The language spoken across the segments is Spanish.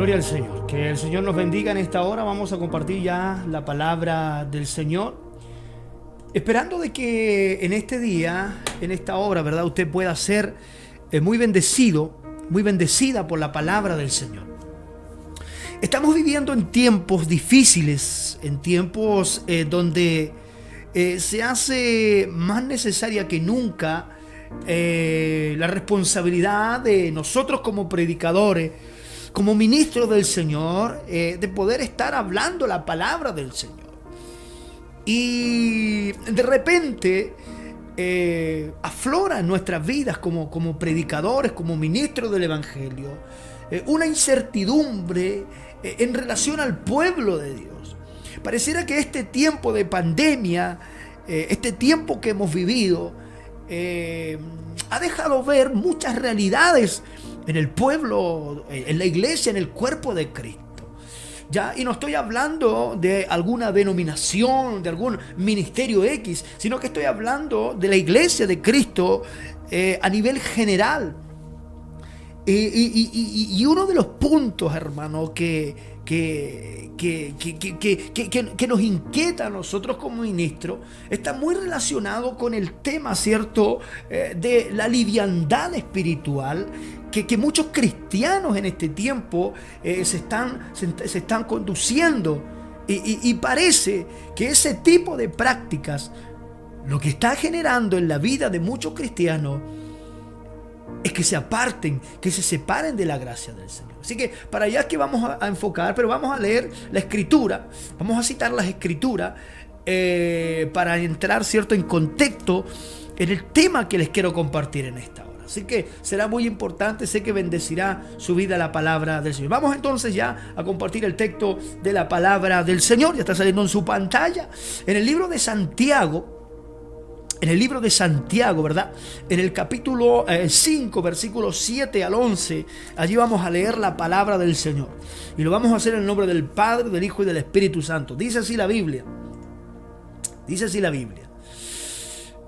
Gloria al Señor. Que el Señor nos bendiga en esta hora. Vamos a compartir ya la palabra del Señor. Esperando de que en este día, en esta hora, ¿verdad?, usted pueda ser muy bendecido, muy bendecida por la palabra del Señor. Estamos viviendo en tiempos difíciles, en tiempos donde se hace más necesaria que nunca la responsabilidad de nosotros como predicadores, como ministros del Señor, de poder estar hablando la palabra del Señor. Y de repente aflora en nuestras vidas como predicadores, como ministros del Evangelio, una incertidumbre en relación al pueblo de Dios. Pareciera que este tiempo de pandemia, este tiempo que hemos vivido, ha dejado ver muchas realidades en el pueblo, en la iglesia, en el cuerpo de Cristo. Ya, y no estoy hablando de alguna denominación, de algún ministerio X, sino que estoy hablando de la iglesia de Cristo a nivel general. Y uno de los puntos, hermano, que nos inquieta a nosotros como ministros está muy relacionado con el tema, ¿cierto?, de la liviandad espiritual que muchos cristianos en este tiempo se están conduciendo. Y parece que ese tipo de prácticas lo que está generando en la vida de muchos cristianos es que se aparten, que se separen de la gracia del Señor. Así que para allá es que vamos a enfocar, pero vamos a leer la Escritura, vamos a citar las Escrituras para entrar, ¿cierto?, en contexto en el tema que les quiero compartir en esta hora. Así que será muy importante, sé que bendecirá su vida la palabra del Señor. Vamos entonces ya a compartir el texto de la palabra del Señor. Ya está saliendo en su pantalla. En el libro de Santiago, ¿verdad?, en el capítulo 5, versículos 7 al 11, allí vamos a leer la palabra del Señor. Y lo vamos a hacer en el nombre del Padre, del Hijo y del Espíritu Santo. Dice así la Biblia.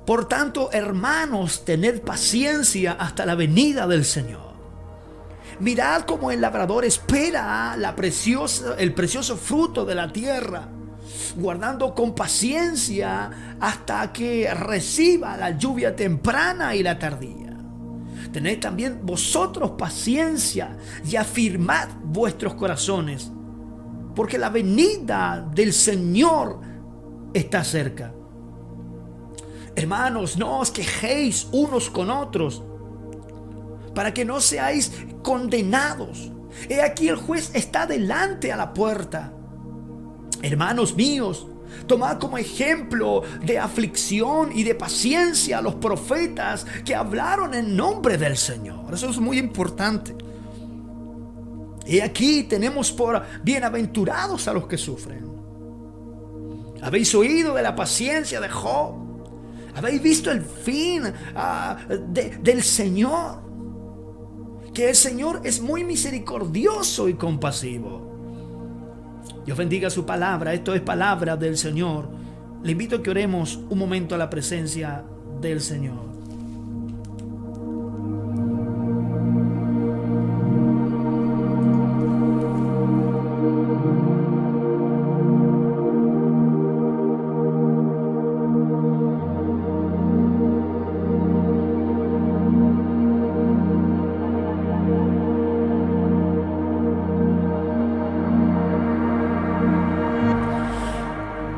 Por tanto, hermanos, tened paciencia hasta la venida del Señor. Mirad cómo el labrador espera el precioso fruto de la tierra, guardando con paciencia hasta que reciba la lluvia temprana y la tardía. Tened también vosotros paciencia y afirmad vuestros corazones, porque la venida del Señor está cerca. Hermanos, no os quejéis unos con otros, para que no seáis condenados. He aquí el juez está delante a la puerta. Hermanos míos, tomad como ejemplo de aflicción y de paciencia a los profetas que hablaron en nombre del Señor. Eso es muy importante. Y aquí tenemos por bienaventurados a los que sufren. Habéis oído de la paciencia de Job. Habéis visto el fin del Señor. Que el Señor es muy misericordioso y compasivo. Dios bendiga su palabra. Esto es palabra del Señor. Le invito a que oremos un momento a la presencia del Señor.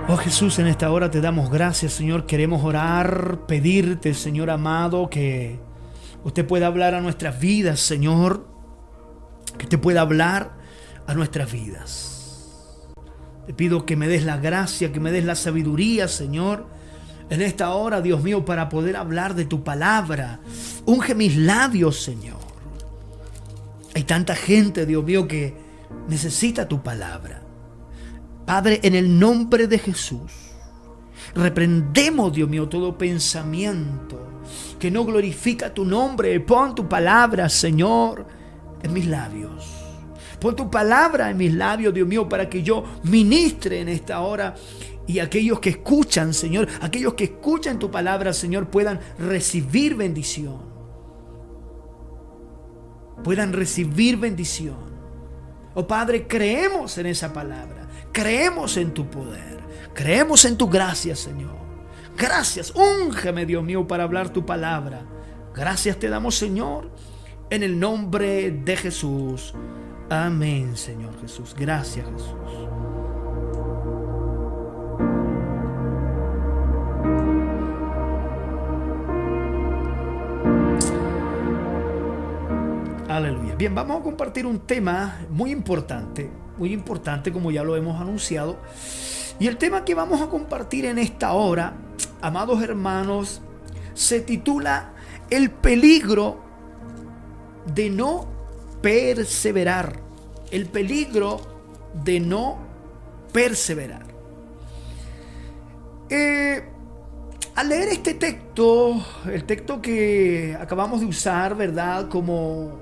Oh Jesús, en esta hora te damos gracias, Señor. Queremos orar, pedirte, Señor amado, que usted pueda hablar a nuestras vidas, Señor. Que usted pueda hablar a nuestras vidas. Te pido que me des la gracia, que me des la sabiduría, Señor, en esta hora, Dios mío, para poder hablar de tu palabra. Unge mis labios, Señor. Hay tanta gente, Dios mío, que necesita tu palabra. Padre, en el nombre de Jesús, reprendemos, Dios mío, todo pensamiento que no glorifica tu nombre. Pon tu palabra, Señor, en mis labios. Pon tu palabra en mis labios, Dios mío, para que yo ministre en esta hora. Y aquellos que escuchan, Señor, aquellos que escuchan tu palabra, Señor, puedan recibir bendición. Puedan recibir bendición. Oh Padre, creemos en esa palabra, creemos en tu poder, creemos en tu gracia, Señor. Gracias, úngeme, Dios mío, para hablar tu palabra. Gracias te damos, Señor, en el nombre de Jesús. Amén, Señor Jesús. Gracias, Jesús. Aleluya. Bien, vamos a compartir un tema muy importante como ya lo hemos anunciado. Y el tema que vamos a compartir en esta hora, amados hermanos, se titula El peligro de no perseverar. El peligro de no perseverar. Al leer este texto, el texto que acabamos de usar, ¿verdad? Como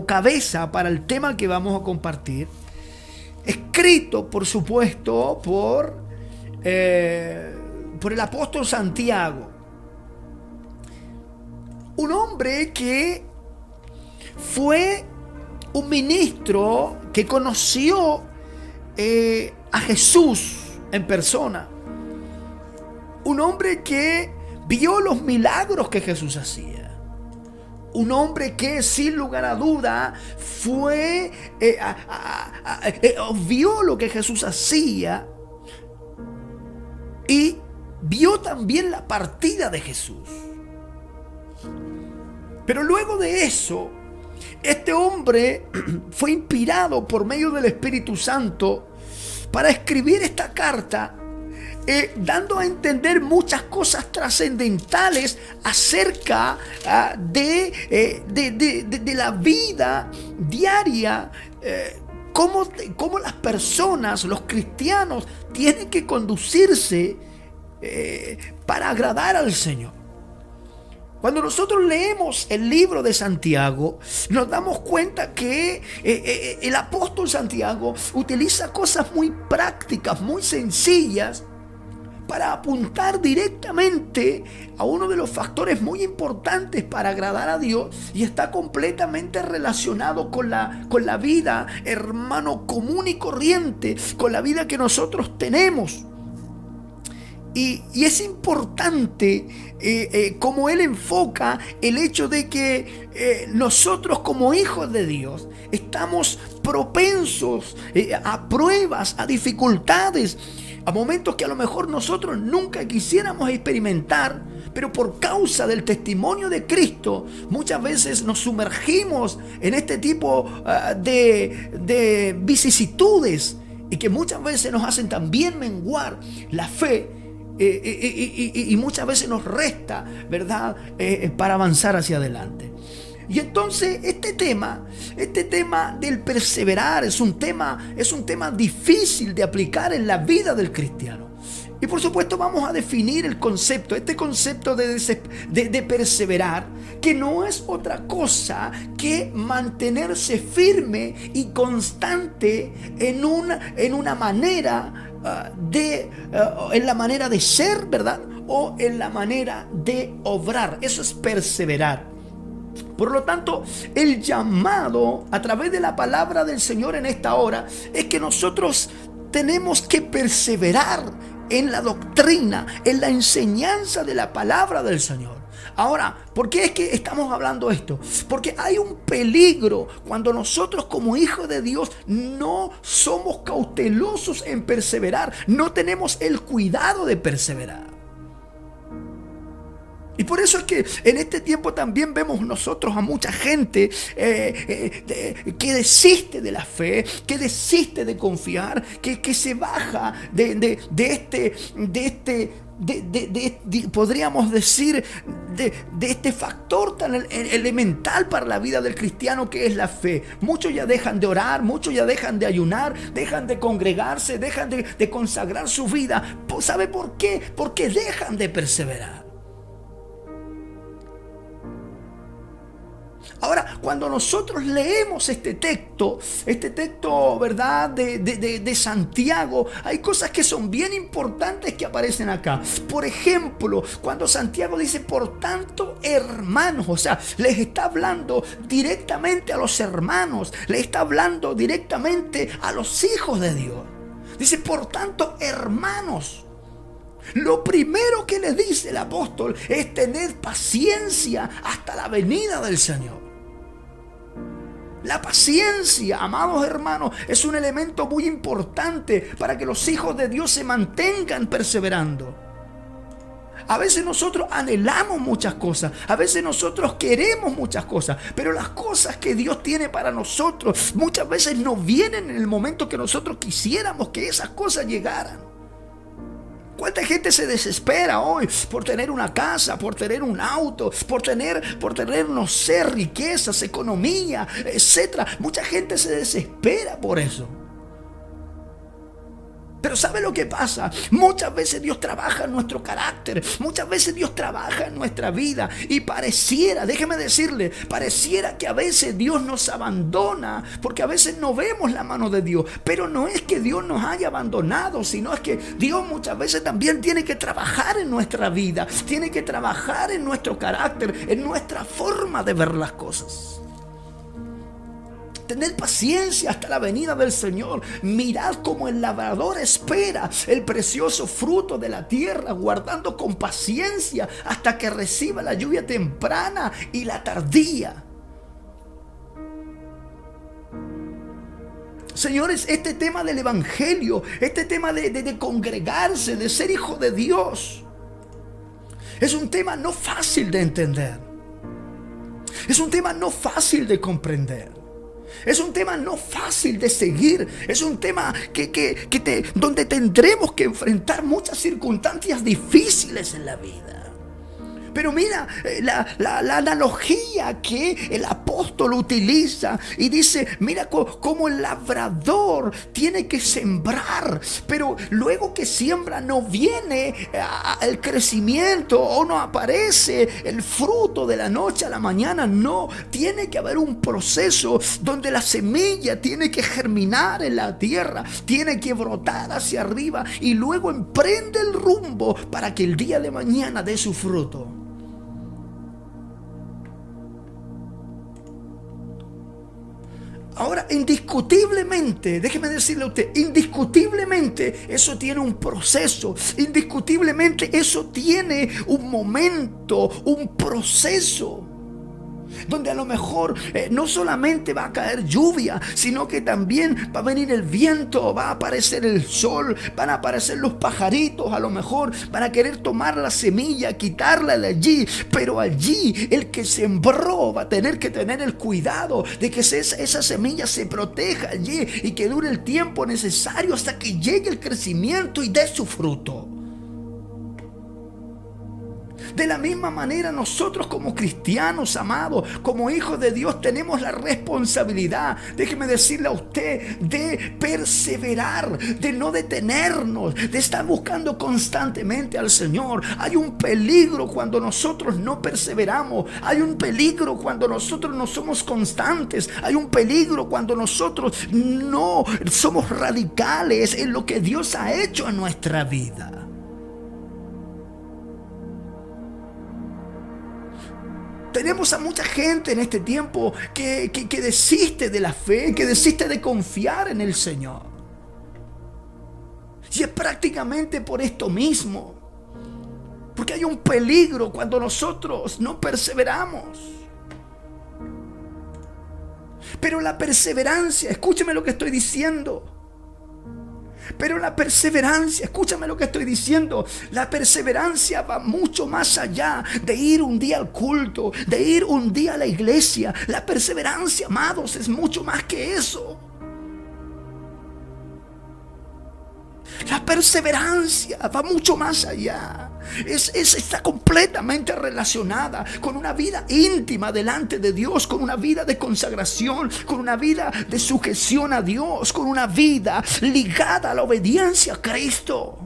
cabeza para el tema que vamos a compartir, escrito, por supuesto, por el apóstol Santiago, un hombre que fue un ministro que conoció a Jesús en persona, un hombre que vio los milagros que Jesús hacía. Un hombre que sin lugar a duda vio lo que Jesús hacía y vio también la partida de Jesús. Pero luego de eso, este hombre fue inspirado por medio del Espíritu Santo para escribir esta carta, dando a entender muchas cosas trascendentales acerca de la vida diaria, cómo las personas, los cristianos, tienen que conducirse para agradar al Señor. Cuando nosotros leemos el libro de Santiago, nos damos cuenta que el apóstol Santiago utiliza cosas muy prácticas, muy sencillas, para apuntar directamente a uno de los factores muy importantes para agradar a Dios, y está completamente relacionado con la vida, hermano, común y corriente, con la vida que nosotros tenemos. Y es importante como él enfoca el hecho de que nosotros como hijos de Dios estamos propensos a pruebas, a dificultades, a momentos que a lo mejor nosotros nunca quisiéramos experimentar, pero por causa del testimonio de Cristo muchas veces nos sumergimos en este tipo de vicisitudes, y que muchas veces nos hacen también menguar la fe, y muchas veces nos resta, ¿verdad?, para avanzar hacia adelante. Y entonces este tema del perseverar es un tema difícil de aplicar en la vida del cristiano. Y por supuesto vamos a definir este concepto de perseverar, que no es otra cosa que mantenerse firme y constante en una manera en la manera de ser, ¿verdad?, o en la manera de obrar. Eso es perseverar. Por lo tanto, el llamado a través de la palabra del Señor en esta hora es que nosotros tenemos que perseverar en la doctrina, en la enseñanza de la palabra del Señor. Ahora, ¿por qué es que estamos hablando esto? Porque hay un peligro cuando nosotros como hijos de Dios no somos cautelosos en perseverar, no tenemos el cuidado de perseverar. Y por eso es que en este tiempo también vemos nosotros a mucha gente que desiste de la fe, que desiste de confiar, que se baja de podríamos decir, de este factor tan elemental para la vida del cristiano, que es la fe. Muchos ya dejan de orar, muchos ya dejan de ayunar, dejan de congregarse, dejan de consagrar su vida. ¿Sabe por qué? Porque dejan de perseverar. Ahora, cuando nosotros leemos este texto, ¿verdad? De Santiago, hay cosas que son bien importantes que aparecen acá. Por ejemplo, cuando Santiago dice, por tanto, hermanos, o sea, les está hablando directamente a los hermanos, les está hablando directamente a los hijos de Dios. Dice, por tanto, hermanos. Lo primero que le dice el apóstol es tener paciencia hasta la venida del Señor. La paciencia, amados hermanos, es un elemento muy importante para que los hijos de Dios se mantengan perseverando. A veces nosotros anhelamos muchas cosas, a veces nosotros queremos muchas cosas, pero las cosas que Dios tiene para nosotros muchas veces no vienen en el momento que nosotros quisiéramos que esas cosas llegaran. ¿Cuánta gente se desespera hoy por tener una casa, por tener un auto, por tener, no sé, riquezas, economía, etcétera? Mucha gente se desespera por eso. Pero ¿sabe lo que pasa? Muchas veces Dios trabaja en nuestro carácter, muchas veces Dios trabaja en nuestra vida y pareciera, déjeme decirle, pareciera que a veces Dios nos abandona porque a veces no vemos la mano de Dios, pero no es que Dios nos haya abandonado, sino es que Dios muchas veces también tiene que trabajar en nuestra vida, tiene que trabajar en nuestro carácter, en nuestra forma de ver las cosas. Tener paciencia hasta la venida del Señor. Mirad cómo el labrador espera el precioso fruto de la tierra, guardando con paciencia hasta que reciba la lluvia temprana y la tardía. Señores, este tema del evangelio, este tema de congregarse, de ser hijo de Dios, es un tema no fácil de entender. Es un tema no fácil de comprender. Es un tema no fácil de seguir. Es un tema donde tendremos que enfrentar muchas circunstancias difíciles en la vida. Pero mira la analogía que el apóstol utiliza y dice, mira cómo el labrador tiene que sembrar, pero luego que siembra no viene el crecimiento o no aparece el fruto de la noche a la mañana. No, tiene que haber un proceso donde la semilla tiene que germinar en la tierra, tiene que brotar hacia arriba y luego emprende el rumbo para que el día de mañana dé su fruto. Ahora, indiscutiblemente, déjeme decirle a usted, indiscutiblemente eso tiene un proceso, indiscutiblemente eso tiene un momento, un proceso. Donde a lo mejor no solamente va a caer lluvia, sino que también va a venir el viento, va a aparecer el sol, van a aparecer los pajaritos, a lo mejor van a querer tomar la semilla, quitarla de allí, pero allí el que sembró va a tener que tener el cuidado de que esa semilla se proteja allí y que dure el tiempo necesario hasta que llegue el crecimiento y dé su fruto. De la misma manera nosotros como cristianos, amados, como hijos de Dios, tenemos la responsabilidad, déjeme decirle a usted, de perseverar, de no detenernos, de estar buscando constantemente al Señor. Hay un peligro cuando nosotros no perseveramos, hay un peligro cuando nosotros no somos constantes, hay un peligro cuando nosotros no somos radicales en lo que Dios ha hecho en nuestra vida. Tenemos a mucha gente en este tiempo que desiste de la fe, que desiste de confiar en el Señor. Y es prácticamente por esto mismo. Porque hay un peligro cuando nosotros no perseveramos. Pero la perseverancia, escúcheme lo que estoy diciendo. Pero la perseverancia, escúchame lo que estoy diciendo, la perseverancia va mucho más allá de ir un día al culto, de ir un día a la iglesia. La perseverancia, amados, es mucho más que eso. La perseverancia va mucho más allá. Está completamente relacionada con una vida íntima delante de Dios, con una vida de consagración, con una vida de sujeción a Dios, con una vida ligada a la obediencia a Cristo.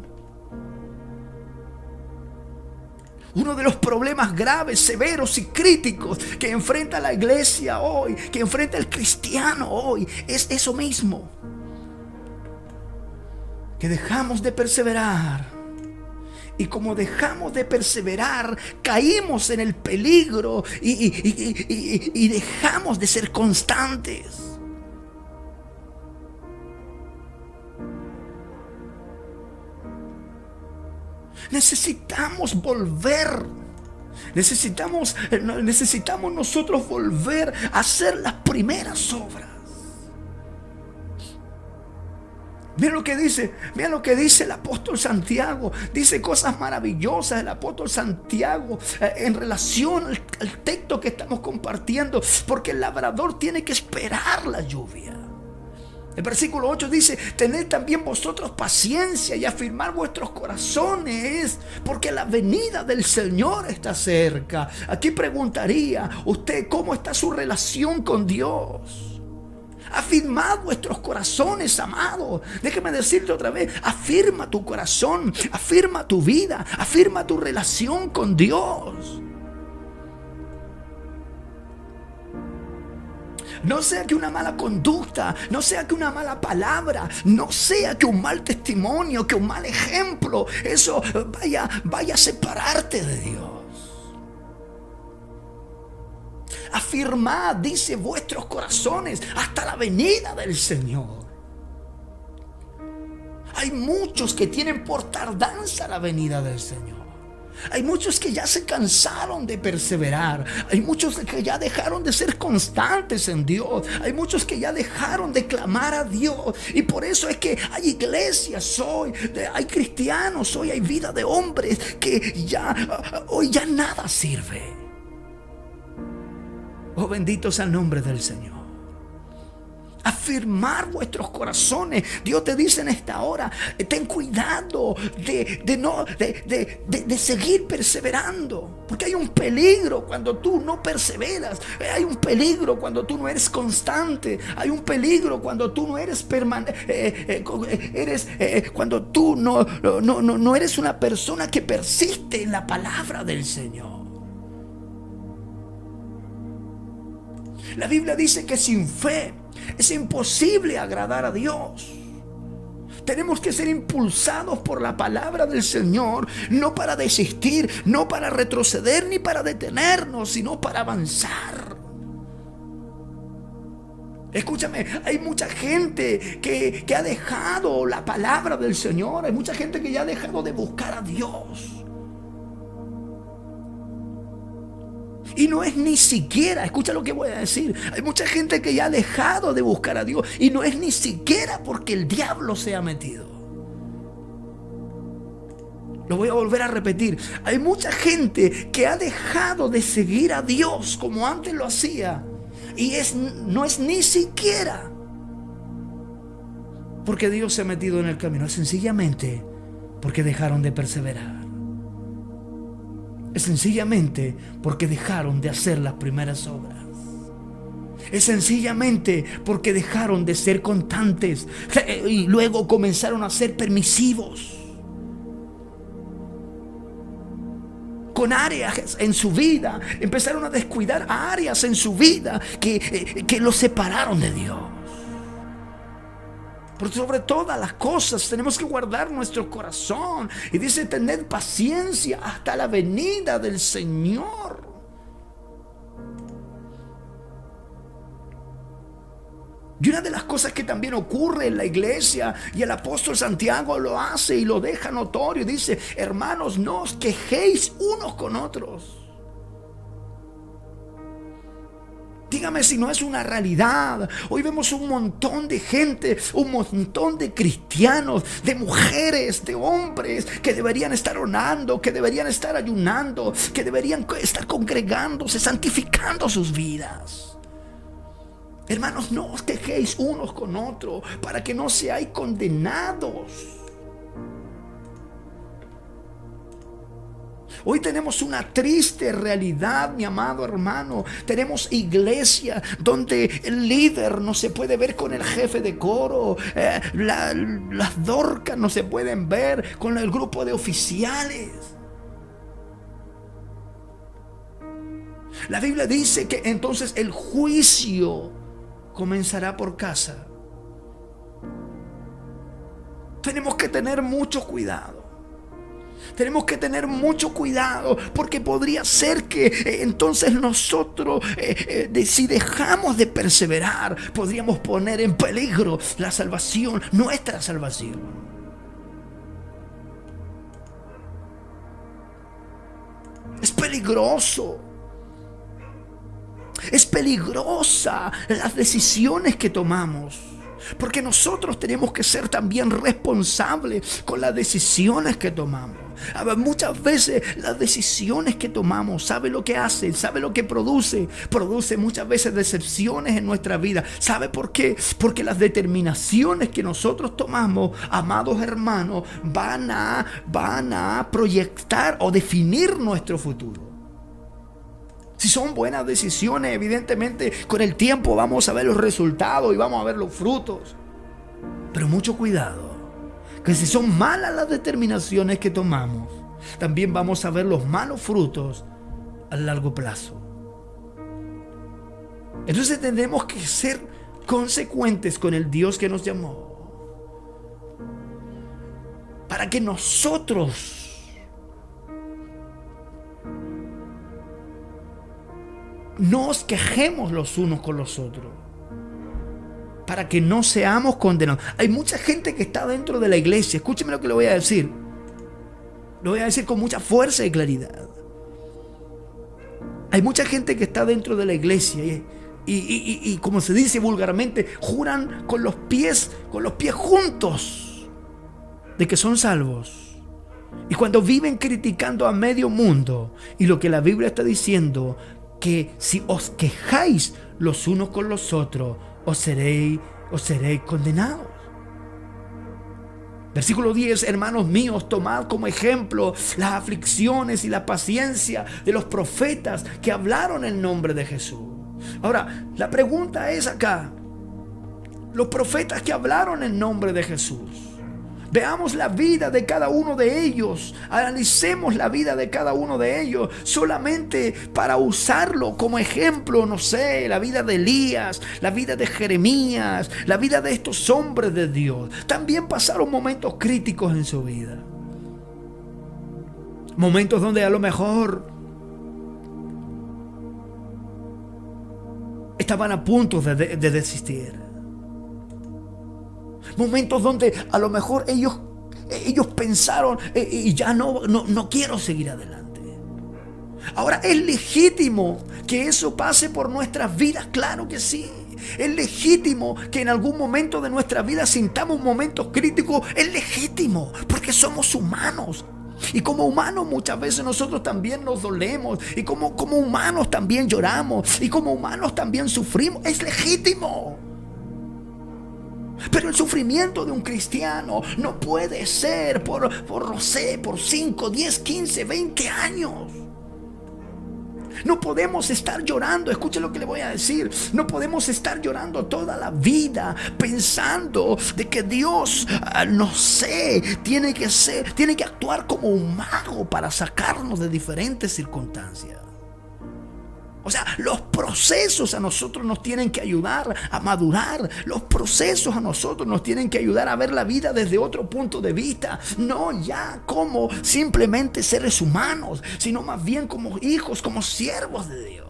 Uno de los problemas graves, severos y críticos que enfrenta la iglesia hoy, que enfrenta el cristiano hoy, es eso mismo. Que dejamos de perseverar. Y como dejamos de perseverar, caímos en el peligro y dejamos de ser constantes. Necesitamos volver. Necesitamos nosotros volver a hacer las primeras obras. Mira lo que dice el apóstol Santiago. Dice cosas maravillosas el apóstol Santiago en relación al texto que estamos compartiendo. Porque el labrador tiene que esperar la lluvia. El versículo 8 dice: tened también vosotros paciencia y afirmar vuestros corazones, porque la venida del Señor está cerca. Aquí preguntaría usted, ¿cómo está su relación con Dios? Afirmad vuestros corazones, amados. Déjeme decirte otra vez: afirma tu corazón, afirma tu vida, afirma tu relación con Dios. No sea que una mala conducta, no sea que una mala palabra, no sea que un mal testimonio, que un mal ejemplo, eso vaya a separarte de Dios. Afirmad, dice, vuestros corazones hasta la venida del Señor. Hay muchos que tienen por tardanza la venida del Señor. Hay muchos que ya se cansaron de perseverar. Hay muchos que ya dejaron de ser constantes en Dios. Hay muchos que ya dejaron de clamar a Dios. Y por eso es que hay iglesias hoy, hay cristianos hoy, hay vida de hombres que hoy ya nada sirve. Oh, bendito sea el nombre del Señor. Afirmar vuestros corazones. Dios te dice en esta hora: ten cuidado de seguir perseverando, porque hay un peligro cuando tú no perseveras. Hay un peligro cuando tú no eres constante. Hay un peligro cuando tú no eres cuando tú no eres una persona que persiste en la palabra del Señor. La Biblia dice que sin fe es imposible agradar a Dios. Tenemos que ser impulsados por la palabra del Señor, no para desistir, no para retroceder ni para detenernos, sino para avanzar. Escúchame, hay mucha gente que ha dejado la palabra del Señor. Hay mucha gente que ya ha dejado de buscar a Dios. Y no es ni siquiera, escucha lo que voy a decir, hay mucha gente que ya ha dejado de buscar a Dios, y no es ni siquiera porque el diablo se ha metido. Lo voy a volver a repetir. Hay mucha gente que ha dejado de seguir a Dios como antes lo hacía, y no es ni siquiera porque Dios se ha metido en el camino. Es sencillamente porque dejaron de perseverar. Es sencillamente porque dejaron de hacer las primeras obras. Es sencillamente porque dejaron de ser constantes y luego comenzaron a ser permisivos con áreas en su vida. Empezaron a descuidar áreas en su vida que los separaron de Dios. Por sobre todas las cosas tenemos que guardar nuestro corazón. Y dice: tened paciencia hasta la venida del Señor. Y una de las cosas que también ocurre en la iglesia, y el apóstol Santiago lo hace y lo deja notorio, dice: hermanos, no os quejéis unos con otros. Dígame si no es una realidad. Hoy vemos un montón de gente, un montón de cristianos, de mujeres, de hombres que deberían estar orando, que deberían estar ayunando, que deberían estar congregándose, santificando sus vidas. Hermanos, no os quejéis unos con otros para que no seáis condenados. Hoy tenemos una triste realidad, mi amado hermano. Tenemos iglesia donde el líder no se puede ver con el jefe de coro. Las dorcas no se pueden ver con el grupo de oficiales. La Biblia dice que entonces el juicio comenzará por casa. Tenemos que tener mucho cuidado. Tenemos que tener mucho cuidado, porque podría ser que entonces nosotros, si dejamos de perseverar, podríamos poner en peligro la salvación, nuestra salvación. Es peligroso. Es peligrosa las decisiones que tomamos, porque nosotros tenemos que ser también responsables con las decisiones que tomamos. Muchas veces las decisiones que tomamos, ¿sabe lo que hacen? ¿Sabe lo que produce? Produce muchas veces decepciones en nuestra vida. ¿Sabe por qué? Porque las determinaciones que nosotros tomamos, amados hermanos, van a proyectar o definir nuestro futuro. Si son buenas decisiones, evidentemente con el tiempo vamos a ver los resultados y vamos a ver los frutos. Pero mucho cuidado, que si son malas las determinaciones que tomamos, también vamos a ver los malos frutos a largo plazo. Entonces tenemos que ser consecuentes con el Dios que nos llamó, para que nosotros nos quejemos los unos con los otros, para que no seamos condenados. Hay mucha gente que está dentro de la iglesia. Escúcheme lo que le voy a decir. Lo voy a decir con mucha fuerza y claridad. Hay mucha gente que está dentro de la iglesia y como se dice vulgarmente, juran con los pies juntos de que son salvos. Y cuando viven criticando a medio mundo, y lo que la Biblia está diciendo, que si os quejáis los unos con los otros, os seréis condenados. Versículo 10, hermanos míos, tomad como ejemplo las aflicciones y la paciencia de los profetas que hablaron en nombre de Jesús. Ahora, la pregunta es acá, los profetas que hablaron en nombre de Jesús, veamos la vida de cada uno de ellos, analicemos la vida de cada uno de ellos, solamente para usarlo como ejemplo, no sé, la vida de Elías, la vida de Jeremías, la vida de estos hombres de Dios. También pasaron momentos críticos en su vida, momentos donde a lo mejor estaban a punto de desistir. Momentos donde a lo mejor ellos pensaron y ya no quiero seguir adelante. Ahora, ¿es legítimo que eso pase por nuestras vidas? Claro que sí. Es legítimo que en algún momento de nuestra vida sintamos momentos críticos. Es legítimo, porque somos humanos. Y como humanos muchas veces nosotros también nos dolemos. Y como humanos también lloramos. Y como humanos también sufrimos. Es legítimo. Pero el sufrimiento de un cristiano no puede ser por 5, 10, 15, 20 años. No podemos estar llorando, escuche lo que le voy a decir. No podemos estar llorando toda la vida pensando de que Dios, no sé, tiene que actuar como un mago para sacarnos de diferentes circunstancias. O sea, los procesos a nosotros nos tienen que ayudar a madurar. Los procesos a nosotros nos tienen que ayudar a ver la vida desde otro punto de vista. No ya como simplemente seres humanos, sino más bien como hijos, como siervos de Dios.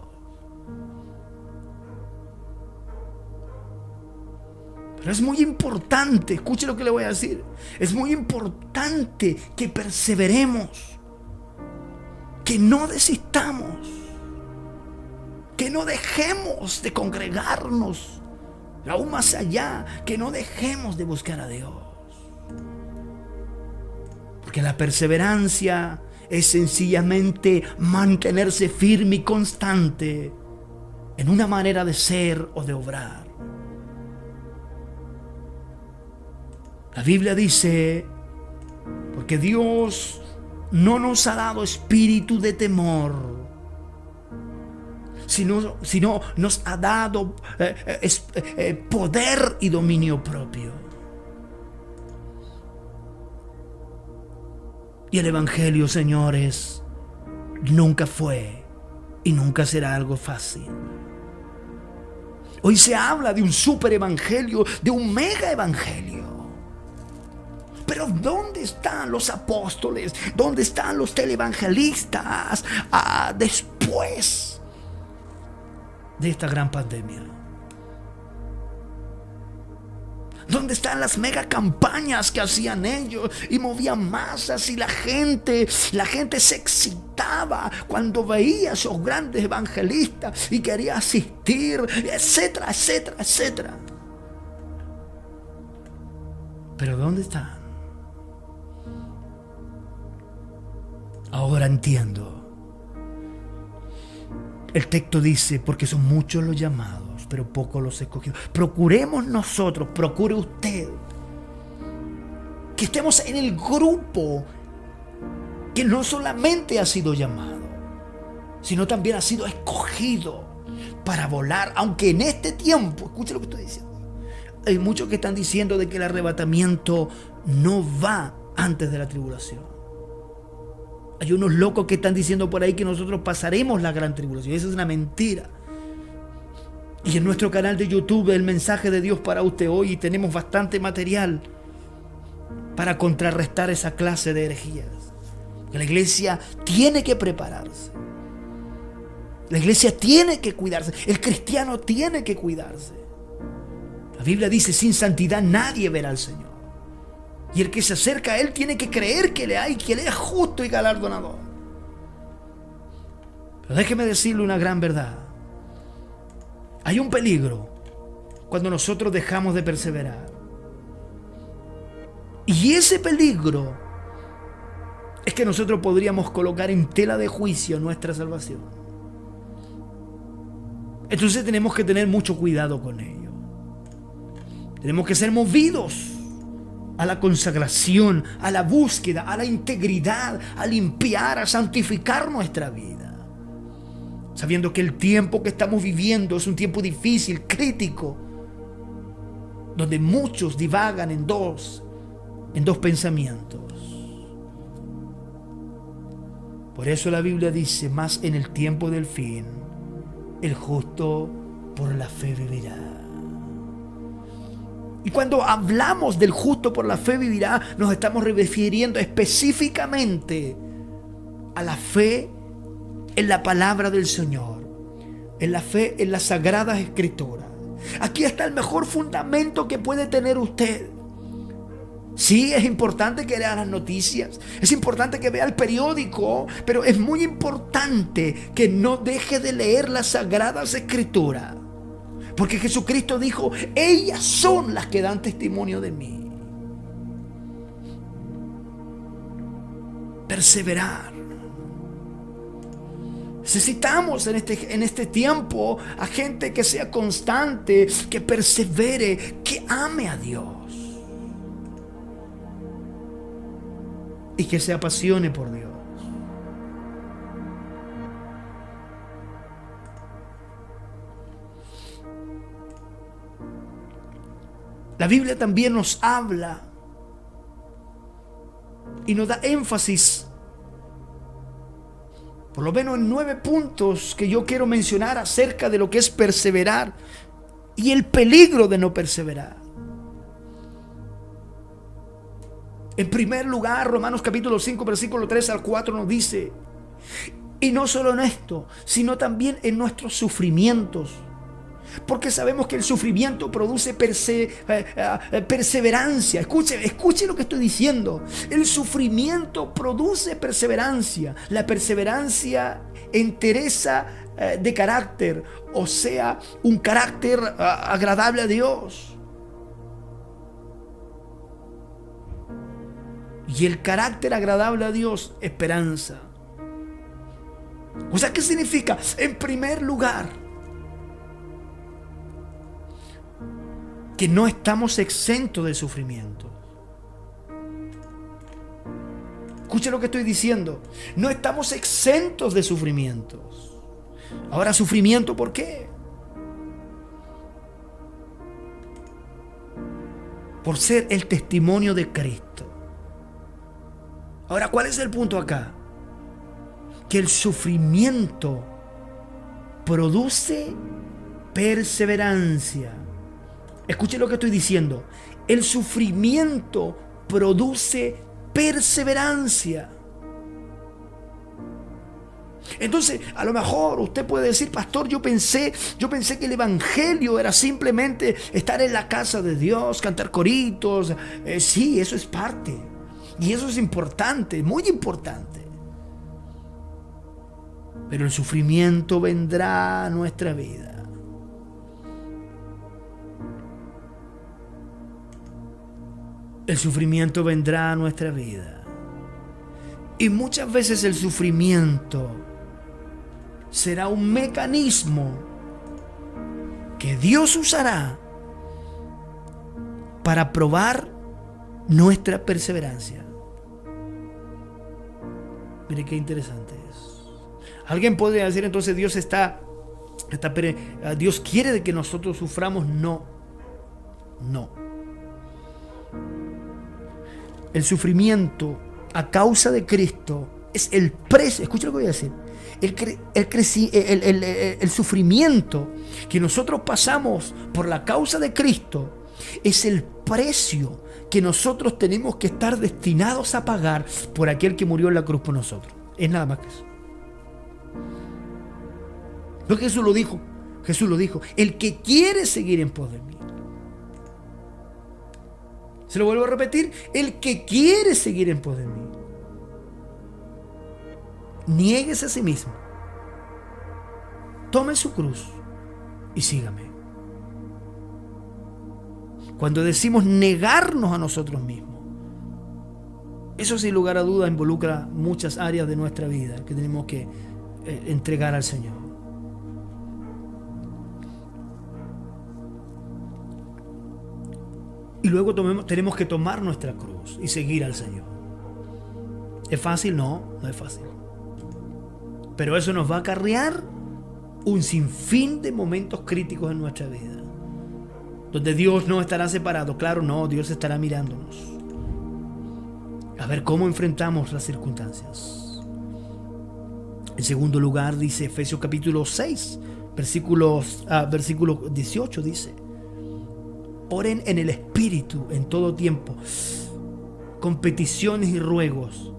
Pero es muy importante, escuche lo que le voy a decir. Es muy importante que perseveremos, que no desistamos, que no dejemos de congregarnos, aún más allá, que no dejemos de buscar a Dios. Porque la perseverancia es sencillamente mantenerse firme y constante en una manera de ser o de obrar. La Biblia dice, porque Dios no nos ha dado espíritu de temor, sino nos ha dado poder y dominio propio. Y el Evangelio, señores, nunca fue y nunca será algo fácil. Hoy se habla de un super evangelio, de un mega evangelio. Pero ¿dónde están los apóstoles? ¿Dónde están los televangelistas después de esta gran pandemia? ¿Dónde están las mega campañas que hacían ellos y movían masas y la gente se excitaba cuando veía a esos grandes evangelistas y quería asistir, etcétera, etcétera, etcétera? Pero ¿dónde están? Ahora entiendo. El texto dice, porque son muchos los llamados, pero pocos los escogidos. Procuremos nosotros, procure usted, que estemos en el grupo que no solamente ha sido llamado, sino también ha sido escogido para volar. Aunque en este tiempo, escuche lo que estoy diciendo, hay muchos que están diciendo de que el arrebatamiento no va antes de la tribulación. Hay unos locos que están diciendo por ahí que nosotros pasaremos la gran tribulación. Esa es una mentira. Y en nuestro canal de YouTube, el mensaje de Dios para usted hoy, tenemos bastante material para contrarrestar esa clase de herejías. La iglesia tiene que prepararse. La iglesia tiene que cuidarse. El cristiano tiene que cuidarse. La Biblia dice, sin santidad nadie verá al Señor. Y el que se acerca a Él tiene que creer que le hay, que Él es justo y galardonador. Pero déjeme decirle una gran verdad. Hay un peligro cuando nosotros dejamos de perseverar. Y ese peligro es que nosotros podríamos colocar en tela de juicio nuestra salvación. Entonces tenemos que tener mucho cuidado con ello. Tenemos que ser movidos a la consagración, a la búsqueda, a la integridad, a limpiar, a santificar nuestra vida. Sabiendo que el tiempo que estamos viviendo es un tiempo difícil, crítico, donde muchos divagan en dos pensamientos. Por eso la Biblia dice, más en el tiempo del fin, el justo por la fe vivirá. Y cuando hablamos del justo por la fe vivirá, nos estamos refiriendo específicamente a la fe en la palabra del Señor, en la fe en las sagradas escrituras. Aquí está el mejor fundamento que puede tener usted. Sí, es importante que lea las noticias, es importante que vea el periódico, pero es muy importante que no deje de leer las sagradas escrituras. Porque Jesucristo dijo, ellas son las que dan testimonio de mí. Perseverar. Necesitamos en este tiempo a gente que sea constante, que persevere, que ame a Dios. Y que se apasione por Dios. La Biblia también nos habla y nos da énfasis, por lo menos en 9 puntos que yo quiero mencionar acerca de lo que es perseverar y el peligro de no perseverar. En primer lugar, Romanos capítulo 5, versículo 3 al 4 nos dice, y no solo en esto, sino también en nuestros sufrimientos. Porque sabemos que el sufrimiento produce perseverancia. Escuche lo que estoy diciendo. El sufrimiento produce perseverancia. La perseverancia entereza de carácter, o sea, un carácter agradable a Dios. Y el carácter agradable a Dios, esperanza. O sea, ¿qué significa? En primer lugar, que no estamos exentos de sufrimiento. Escuche lo que estoy diciendo. No estamos exentos de sufrimientos. Ahora, ¿sufrimiento por qué? Por ser el testimonio de Cristo. Ahora, ¿cuál es el punto acá? Que el sufrimiento produce perseverancia. Escuche lo que estoy diciendo. El sufrimiento produce perseverancia. Entonces, a lo mejor usted puede decir: pastor, yo pensé que el evangelio era simplemente estar en la casa de Dios, cantar coritos. Sí, eso es parte. Y eso es importante, muy importante. Pero el sufrimiento vendrá a nuestra vida. El sufrimiento vendrá a nuestra vida. Y muchas veces el sufrimiento será un mecanismo que Dios usará para probar nuestra perseverancia. Mire qué interesante es. Alguien podría decir entonces: Dios quiere de que nosotros suframos. No. El sufrimiento a causa de Cristo es el precio. Escucha lo que voy a decir. El sufrimiento que nosotros pasamos por la causa de Cristo es el precio que nosotros tenemos que estar destinados a pagar por aquel que murió en la cruz por nosotros. Es nada más que eso. No, Jesús lo dijo. El que quiere seguir en pos de mí. Se lo vuelvo a repetir: el que quiere seguir en pos de mí, niéguese a sí mismo, tome su cruz y sígame. Cuando decimos negarnos a nosotros mismos, eso sin lugar a duda involucra muchas áreas de nuestra vida que tenemos que entregar al Señor. Y luego tenemos que tomar nuestra cruz y seguir al Señor. ¿Es fácil? No es fácil. Pero eso nos va a acarrear un sinfín de momentos críticos en nuestra vida, donde Dios no estará separado. Claro, no, Dios estará mirándonos a ver cómo enfrentamos las circunstancias. En segundo lugar, dice Efesios capítulo 6, versículo 18, dice: oren en el Espíritu en todo tiempo, con peticiones y ruegos,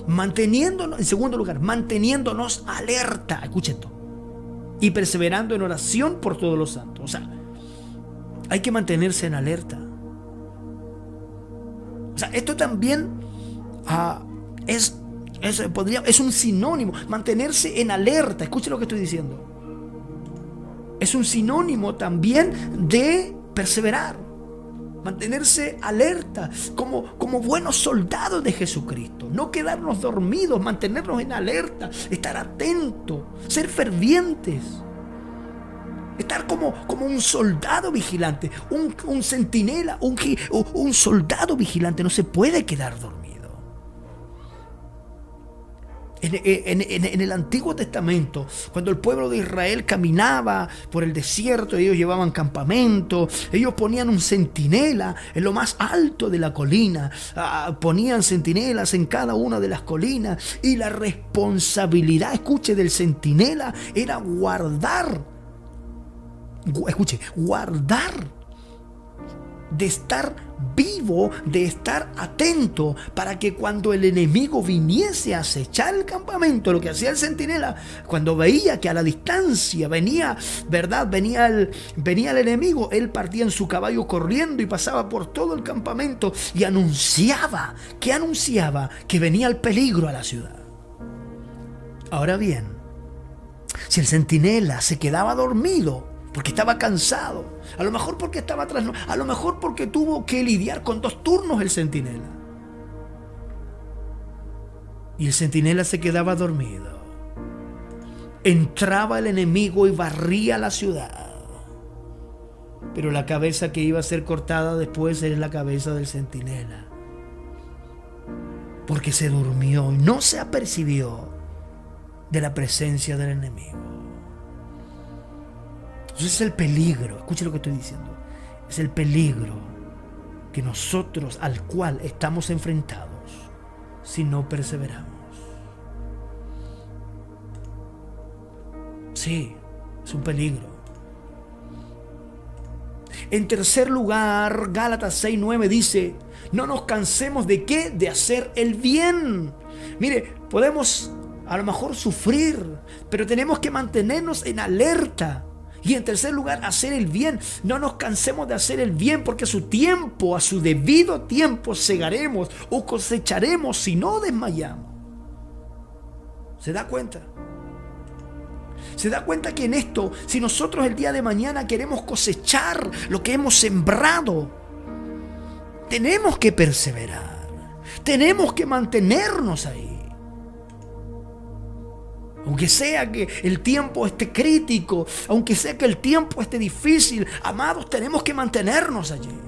en segundo lugar, manteniéndonos alerta, escuchen esto, y perseverando en oración por todos los santos. O sea, hay que mantenerse en alerta. O sea, esto también es un sinónimo. Mantenerse en alerta, escuchen lo que estoy diciendo. Es un sinónimo también de perseverar, mantenerse alerta como buenos soldados de Jesucristo, no quedarnos dormidos, mantenernos en alerta, estar atentos, ser fervientes, estar como un soldado vigilante, un centinela, un soldado vigilante. No se puede quedar dormido. En el Antiguo Testamento, cuando el pueblo de Israel caminaba por el desierto, ellos llevaban campamento, ellos ponían un centinela en lo más alto de la colina, ponían centinelas en cada una de las colinas, y la responsabilidad, escuche, del centinela era guardar, de estar vivo, de estar atento, para que cuando el enemigo viniese a acechar el campamento, lo que hacía el centinela, cuando veía que a la distancia venía el enemigo, él partía en su caballo corriendo y pasaba por todo el campamento y anunciaba que venía el peligro a la ciudad. Ahora bien, si el centinela se quedaba dormido porque estaba cansado, a lo mejor porque estaba a lo mejor porque tuvo que lidiar con 2 turnos el centinela, y el centinela se quedaba dormido, entraba el enemigo y barría la ciudad, pero la cabeza que iba a ser cortada después es la cabeza del centinela, porque se durmió y no se apercibió de la presencia del enemigo. Entonces es el peligro, escuche lo que estoy diciendo, es el peligro al cual estamos enfrentados si no perseveramos. Sí, es un peligro. En tercer lugar, Gálatas 6:9 dice: no nos cansemos de ¿qué? De hacer el bien. Mire, podemos a lo mejor sufrir, pero tenemos que mantenernos en alerta. Y en tercer lugar, hacer el bien. No nos cansemos de hacer el bien, porque a su tiempo, a su debido tiempo, segaremos o cosecharemos si no desmayamos. ¿Se da cuenta? ¿Se da cuenta que en esto, si nosotros el día de mañana queremos cosechar lo que hemos sembrado, tenemos que perseverar, tenemos que mantenernos ahí? Aunque sea que el tiempo esté crítico, aunque sea que el tiempo esté difícil, amados, tenemos que mantenernos allí.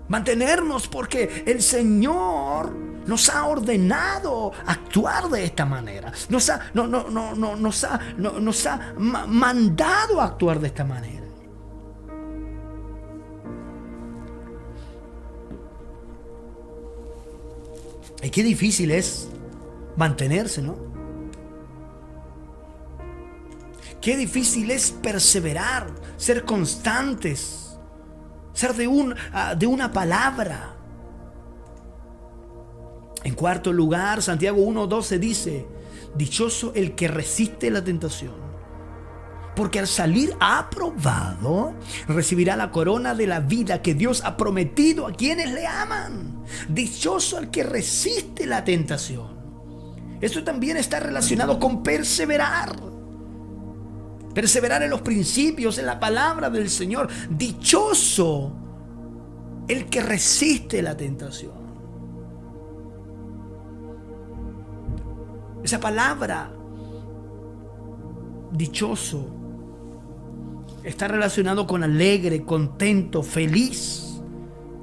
Mantenernos porque el Señor nos ha ordenado actuar de esta manera. Nos ha mandado a actuar de esta manera. Y qué difícil es mantenerse, ¿no? Qué difícil es perseverar, ser constantes, ser de una palabra. En cuarto lugar, Santiago 1:12 dice: dichoso el que resiste la tentación, porque al salir aprobado recibirá la corona de la vida que Dios ha prometido a quienes le aman. Dichoso el que resiste la tentación. Esto también está relacionado con perseverar. Perseverar en los principios, en la palabra del Señor. Dichoso el que resiste la tentación. Esa palabra, dichoso, está relacionado con alegre, contento, feliz.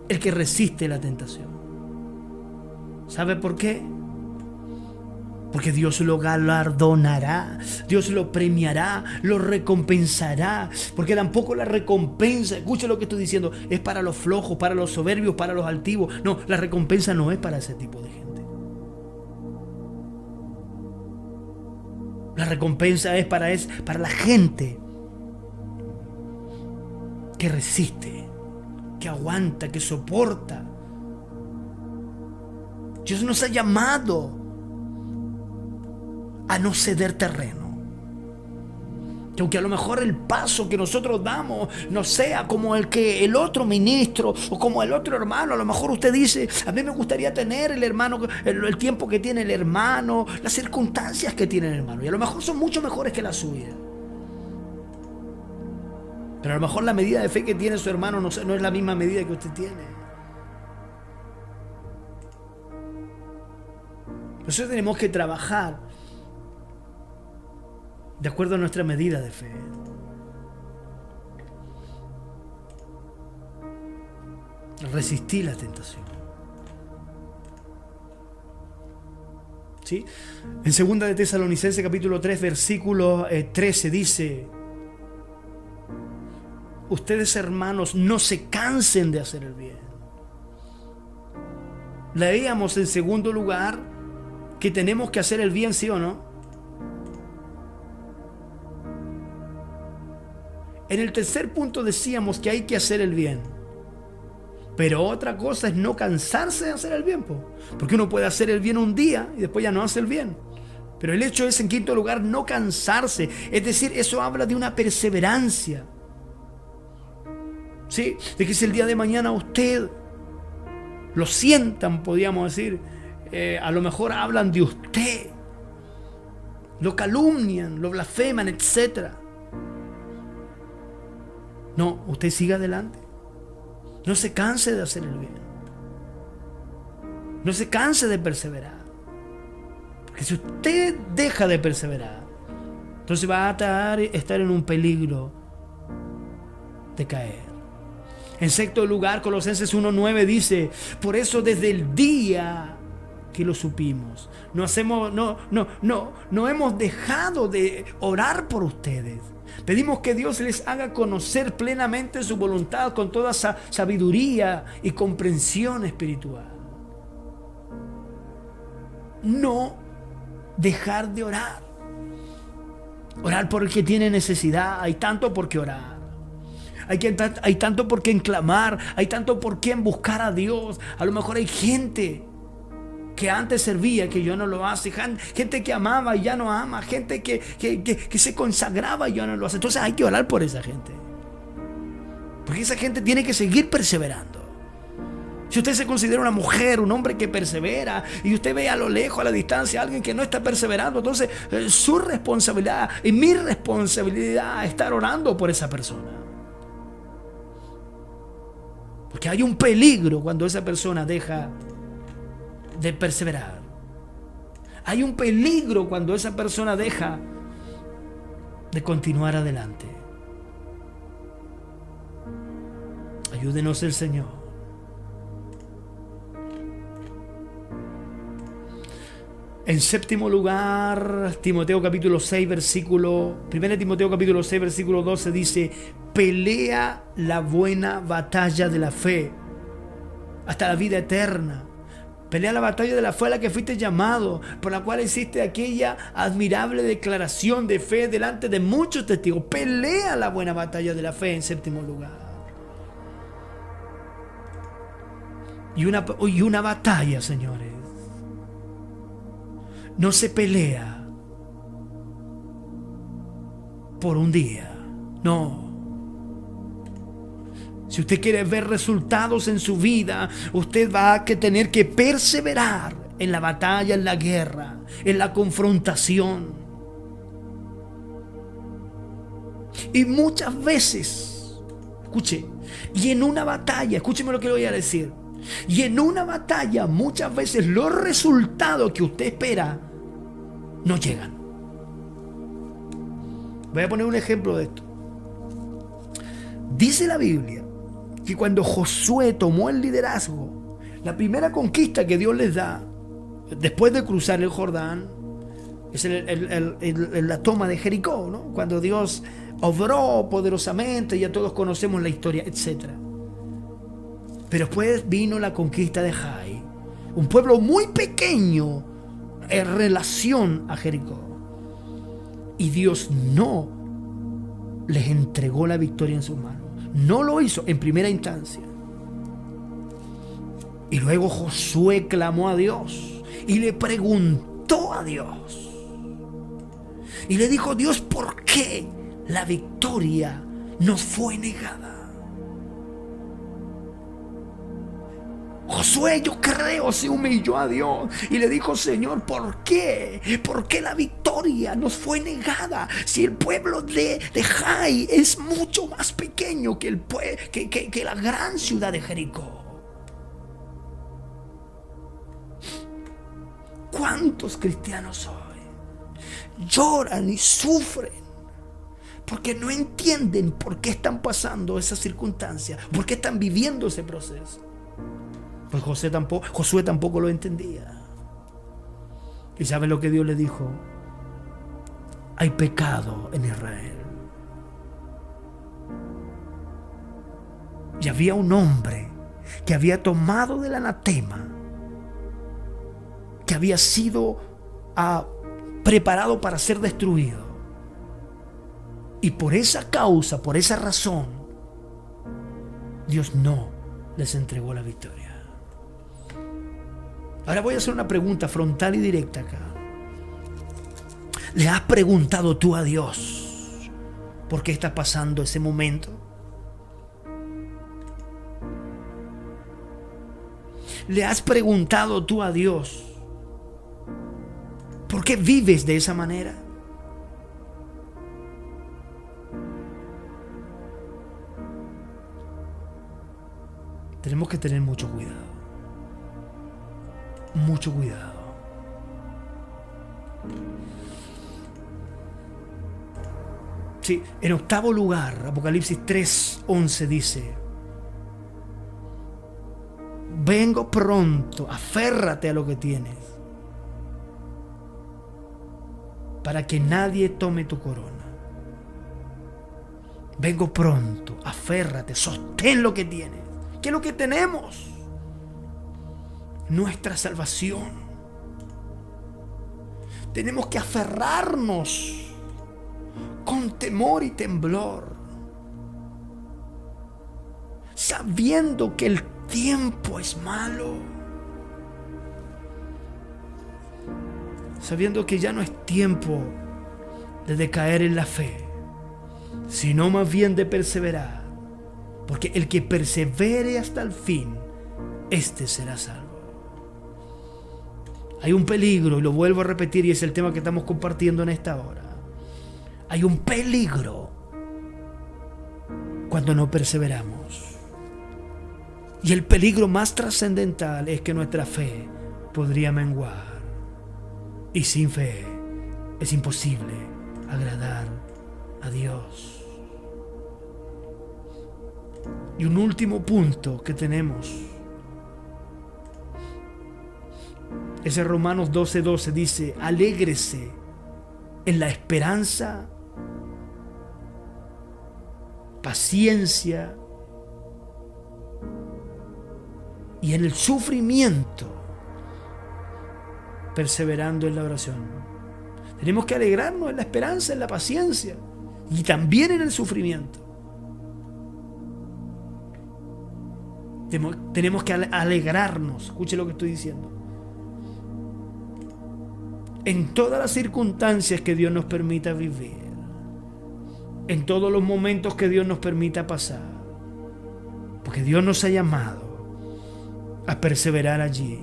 El que resiste la tentación. ¿Sabe por qué? Porque Dios lo galardonará, Dios lo premiará, lo recompensará. Porque tampoco la recompensa, escuche lo que estoy diciendo, es para los flojos, para los soberbios, para los altivos. No, la recompensa no es para ese tipo de gente. La recompensa es para la gente que resiste, que aguanta, que soporta. Dios nos ha llamado a no ceder terreno. Que aunque a lo mejor el paso que nosotros damos no sea como el otro ministro o como el otro hermano, a lo mejor usted dice: a mí me gustaría tener el tiempo que tiene el hermano, las circunstancias que tiene el hermano, y a lo mejor son mucho mejores que la suya. Pero a lo mejor la medida de fe que tiene su hermano no es la misma medida que usted tiene. Por eso tenemos que trabajar de acuerdo a nuestra medida de fe. Resistir la tentación. ¿Sí? En 2 de Tesalonicenses capítulo 3 versículo 13 dice: ustedes, hermanos, no se cansen de hacer el bien. Leíamos en segundo lugar que tenemos que hacer el bien, ¿sí o no? En el tercer punto decíamos que hay que hacer el bien. Pero otra cosa es no cansarse de hacer el bien, porque uno puede hacer el bien un día y después ya no hace el bien. Pero el hecho es, en quinto lugar, no cansarse. Es decir, eso habla de una perseverancia. ¿Sí? De que si el día de mañana usted lo sientan, podríamos decir, a lo mejor hablan de usted, lo calumnian, lo blasfeman, etc. No, usted siga adelante. No se canse de hacer el bien. No se canse de perseverar. Porque si usted deja de perseverar, entonces va a estar en un peligro de caer. En sexto lugar, Colosenses 1:9 dice: por eso desde el día que lo supimos, no hemos dejado de orar por ustedes. Pedimos que Dios les haga conocer plenamente su voluntad con toda sabiduría y comprensión espiritual. No dejar de orar. Orar por el que tiene necesidad. Hay tanto por qué orar. Hay tanto por qué clamar. Hay tanto por qué buscar a Dios. A lo mejor hay gente que antes servía, que ya no lo hace. Gente que amaba y ya no ama. Gente que se consagraba y ya no lo hace. Entonces hay que orar por esa gente. Porque esa gente tiene que seguir perseverando. Si usted se considera una mujer, un hombre que persevera, y usted ve a lo lejos, a la distancia, a alguien que no está perseverando, entonces su responsabilidad y mi responsabilidad es estar orando por esa persona. Porque hay un peligro cuando esa persona deja de perseverar. Hay un peligro cuando esa persona deja de continuar adelante. Ayúdenos el Señor. En séptimo lugar, Timoteo capítulo 6, versículo 1 Timoteo capítulo 6, versículo 12 dice: pelea la buena batalla de la fe hasta la vida eterna. Pelea la batalla de la fe a la que fuiste llamado, por la cual hiciste aquella admirable declaración de fe delante de muchos testigos. Pelea la buena batalla de la fe en séptimo lugar. Y una batalla, señores, no se pelea por un día. No. Si usted quiere ver resultados en su vida, usted va a tener que perseverar en la batalla, en la guerra, en la confrontación. Y muchas veces, escuche, y en una batalla, escúcheme lo que le voy a decir, y en una batalla muchas veces los resultados que usted espera no llegan. Voy a poner un ejemplo de esto. Dice la Biblia que cuando Josué tomó el liderazgo, la primera conquista que Dios les da, después de cruzar el Jordán, es la toma de Jericó, ¿no? Cuando Dios obró poderosamente, ya todos conocemos la historia, etc. Pero después vino la conquista de Jai, un pueblo muy pequeño en relación a Jericó. Y Dios no les entregó la victoria en sus manos. No lo hizo en primera instancia. Y luego Josué clamó a Dios y le preguntó a Dios. Y le dijo: Dios, ¿por qué la victoria nos fue negada? Josué, yo creo, se humilló a Dios y le dijo: Señor, ¿por qué? ¿Por qué la victoria nos fue negada? Si el pueblo de Jai es mucho más pequeño que la gran ciudad de Jericó. ¿Cuántos cristianos hoy lloran y sufren porque no entienden por qué están pasando esas circunstancias, por qué están viviendo ese proceso? Pues Josué tampoco lo entendía. ¿Y sabe lo que Dios le dijo? Hay pecado en Israel. Y había un hombre que había tomado del anatema, que había sido preparado para ser destruido. Y por esa causa, por esa razón, Dios no les entregó la victoria. Ahora voy a hacer una pregunta frontal y directa acá. ¿Le has preguntado tú a Dios por qué está pasando ese momento? ¿Le has preguntado tú a Dios por qué vives de esa manera? Tenemos que tener mucho cuidado. Mucho cuidado. Sí, en octavo lugar, Apocalipsis 3:11 dice: vengo pronto, aférrate a lo que tienes, para que nadie tome tu corona. Vengo pronto, aférrate, sostén lo que tienes. ¿Qué es lo que tenemos? Nuestra salvación. Tenemos que aferrarnos con temor y temblor, sabiendo que el tiempo es malo, sabiendo que ya no es tiempo de decaer en la fe, sino más bien de perseverar, porque el que persevere hasta el fin, este será salvo. Hay un peligro, y lo vuelvo a repetir, y es el tema que estamos compartiendo en esta hora. Hay un peligro cuando no perseveramos. Y el peligro más trascendental es que nuestra fe podría menguar. Y sin fe es imposible agradar a Dios. Y un último punto que tenemos. Ese Romanos 12:12 dice: alégrese en la esperanza, paciencia y en el sufrimiento, perseverando en la oración. Tenemos que alegrarnos en la esperanza, en la paciencia y también en el sufrimiento. Tenemos que alegrarnos, escuche lo que estoy diciendo, en todas las circunstancias que Dios nos permita vivir, en todos los momentos que Dios nos permita pasar, porque Dios nos ha llamado a perseverar allí,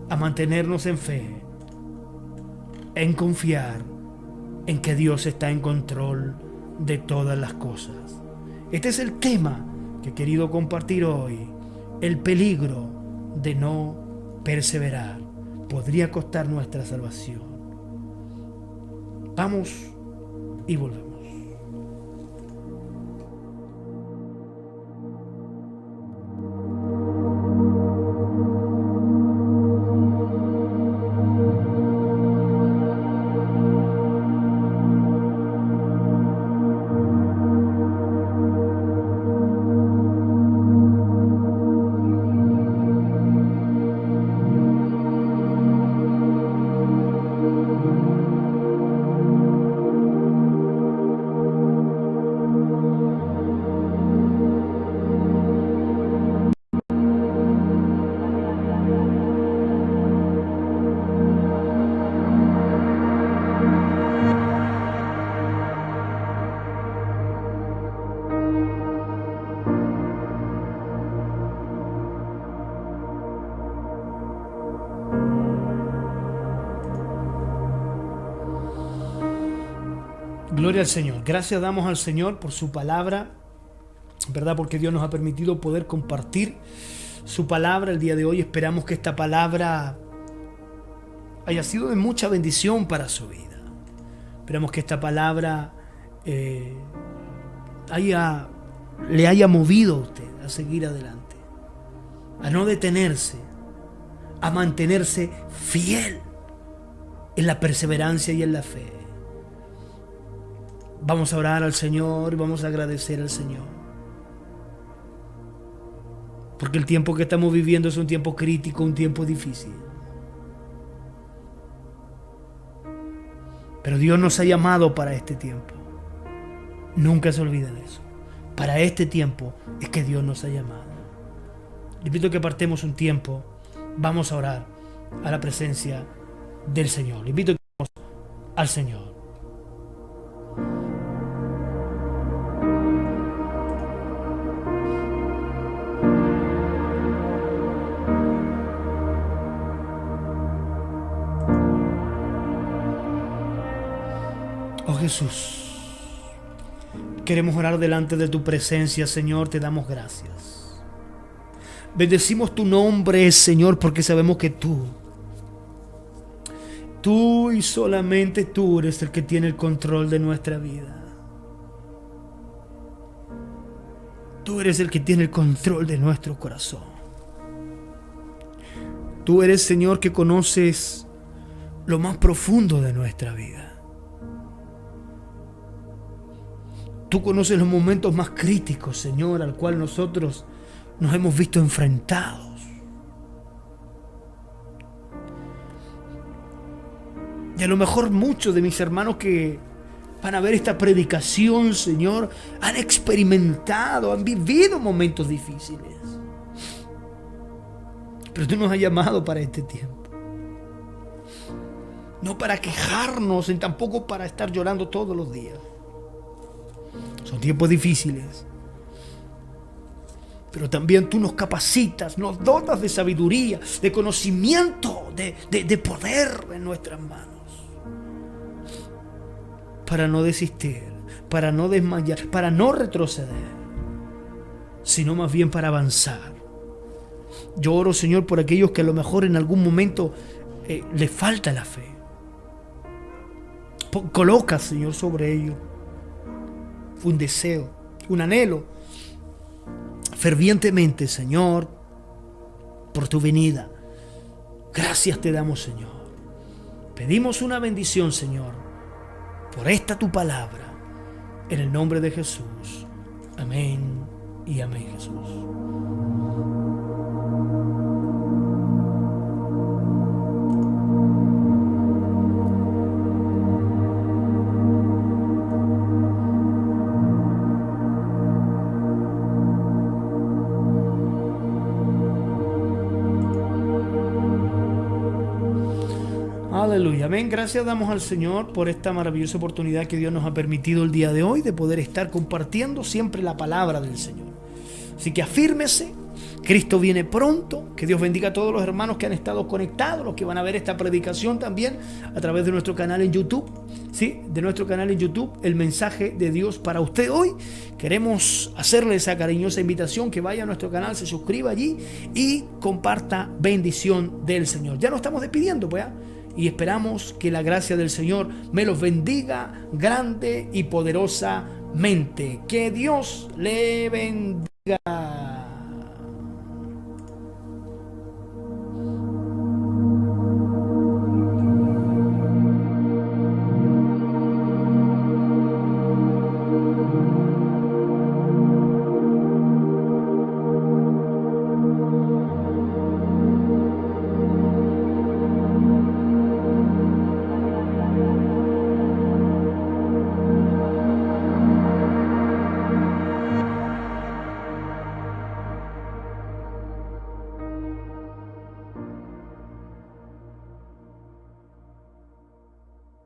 a mantenernos en fe, en confiar en que Dios está en control de todas las cosas. Este es el tema que he querido compartir hoy. El peligro de no perseverar podría costar nuestra salvación. Vamos y volvemos. Gloria al Señor. Gracias damos al Señor por su palabra, ¿verdad? Porque Dios nos ha permitido poder compartir su palabra el día de hoy. Esperamos que esta palabra haya sido de mucha bendición para su vida. Esperamos que esta palabra le haya movido a usted a seguir adelante, a no detenerse, a mantenerse fiel en la perseverancia y en la fe. Vamos a orar al Señor y vamos a agradecer al Señor, porque el tiempo que estamos viviendo es un tiempo crítico, un tiempo difícil. Pero Dios nos ha llamado para este tiempo. Nunca se olviden de eso. Para este tiempo es que Dios nos ha llamado. Le invito a que apartemos un tiempo. Vamos a orar a la presencia del Señor. Le invito a que oremos al Señor. Oh Jesús, queremos orar delante de tu presencia, Señor, te damos gracias. Bendecimos tu nombre, Señor, porque sabemos que tú y solamente tú eres el que tiene el control de nuestra vida. Tú eres el que tiene el control de nuestro corazón. Tú eres, Señor, que conoces lo más profundo de nuestra vida. Tú conoces los momentos más críticos, Señor, al cual nosotros nos hemos visto enfrentados. Y a lo mejor muchos de mis hermanos que van a ver esta predicación, Señor, han experimentado, han vivido momentos difíciles. Pero tú nos has llamado para este tiempo. No para quejarnos, ni tampoco para estar llorando todos los días. Son tiempos difíciles. Pero también tú nos capacitas, nos dotas de sabiduría, de conocimiento, de poder en nuestras manos. Para no desistir, para no desmayar, para no retroceder, sino más bien para avanzar. Yo oro, Señor, por aquellos que a lo mejor en algún momento les falta la fe. Coloca, Señor, sobre ellos un deseo, un anhelo, fervientemente, Señor, por tu venida. Gracias te damos, Señor. Pedimos una bendición, Señor, por esta tu palabra, en el nombre de Jesús. Amén y amén, Jesús. Aleluya, amén. Gracias damos al Señor por esta maravillosa oportunidad que Dios nos ha permitido el día de hoy de poder estar compartiendo siempre la palabra del Señor. Así que afírmese, Cristo viene pronto. Que Dios bendiga a todos los hermanos que han estado conectados, los que van a ver esta predicación también a través de nuestro canal en YouTube. Sí, de nuestro canal en YouTube, el mensaje de Dios para usted hoy. Queremos hacerle esa cariñosa invitación que vaya a nuestro canal, se suscriba allí y comparta bendición del Señor. Ya nos estamos despidiendo, pues, y esperamos que la gracia del Señor me los bendiga grande y poderosamente. Que Dios le bendiga.